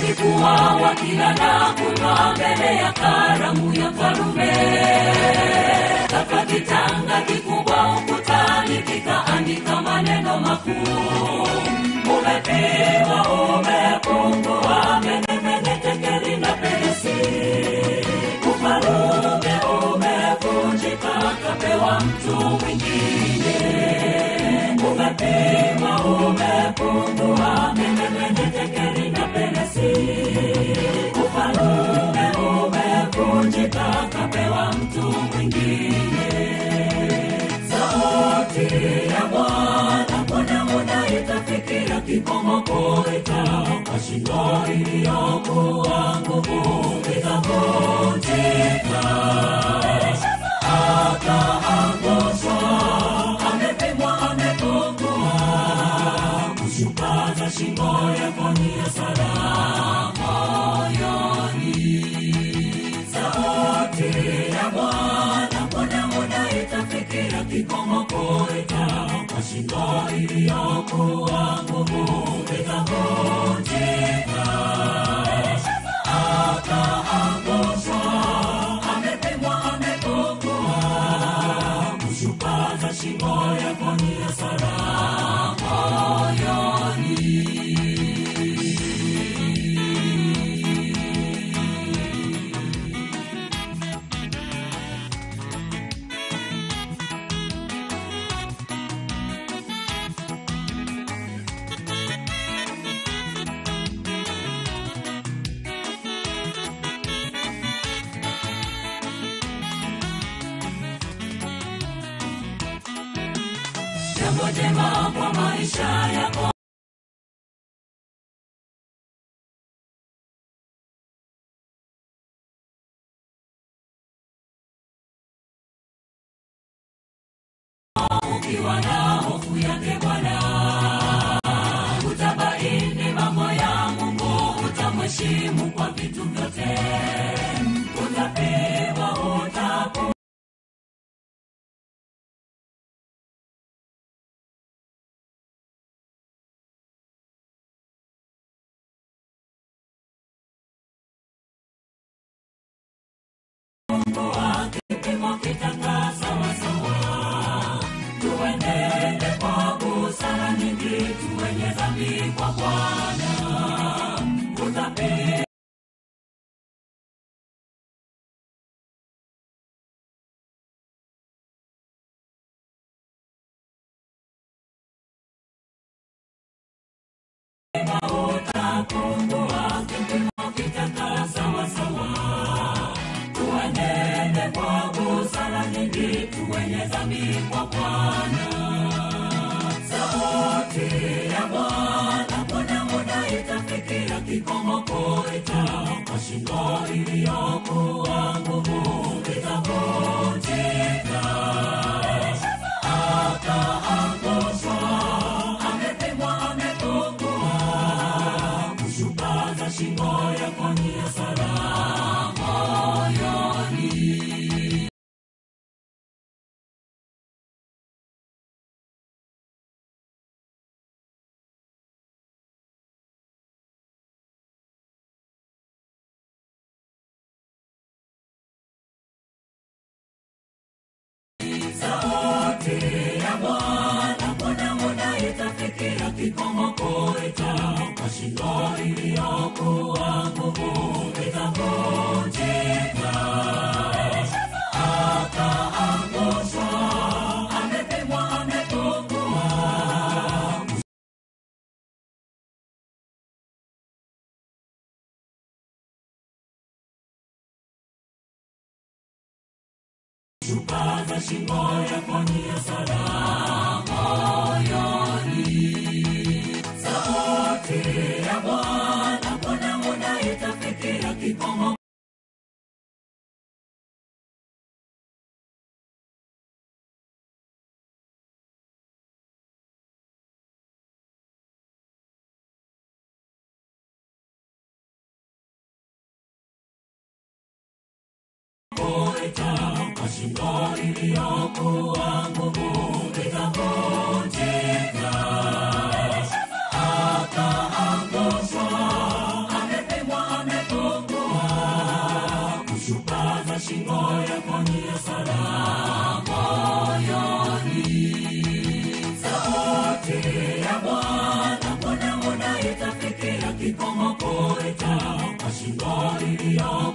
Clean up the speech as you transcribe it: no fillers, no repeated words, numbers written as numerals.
walikuwa wakila na kunywa mbele ya karamu ya mfalme. Ghafla kitanga kikubwa ukutani kikaandika maneno makuu: umepigwa, umepungua, mene tekeli na peresi. Ufalme umevunjika, kapewa mtu mwingine. Umepigwa, umepungua, mene tekeli na peresi. Ufalme umevunjika, kapewa mtu mwingine. Sauti ya Bwana kuna muda itafikia kikomo, kuita kwa shingo iliyokuwa nguvu itavunjika. Akaangushwa, amepigwa, amepungua, kushupaza shingo yako ni hasara moyoni. Sauti ya Bwana kuna muda itafikia kikomo, kuita kwa shingo iliyokuwa nguvu itavunjika. Akaangushwa, amepigwa, amepungua, kushupaza shingo yako ni hasara moyoni. Jambo jema kwa maisha yako, ukiwa na hofu yake Bwana, utabaini mambo ya Mungu, utamheshimu kwa vitu vyote, utapewa, utapewa. Kipimo kitanga sawa sawa, tuenende kwa busara nyingi, tuwenye dhambi kwa Bwana, utapewa. Utapungua, kipimo kitanga sawa sawa, tuenende kwa busara nyingi, tuwenye dhambi kwa Bwana. Sauti ya Bwana kuna muda itafikia kikomo, kuita kwa shingo iliyokuwa nguvu itavunjika. Akaangushwa, amepigwa, amepungua, kushupaza shingo yako ni hasara moyoni. Sauti ya Bwana kuna muda itafikia kikomo, kuita kwa shingo iliyokuwa nguvu itavunjika. Akaangushwa, amepigwa, amepungua, kushupaza shingo yako ni hasara moyoni. Sauti ya Bwana kuna muda itafikia kikomo, kuita kwa shingo iliyokuwa nguvu itavunjika. Akaangushwa, amepigwa, yako ni salama moyoni. Sauti ya Bwana itafikia kikomo, itaamka shingo iliyo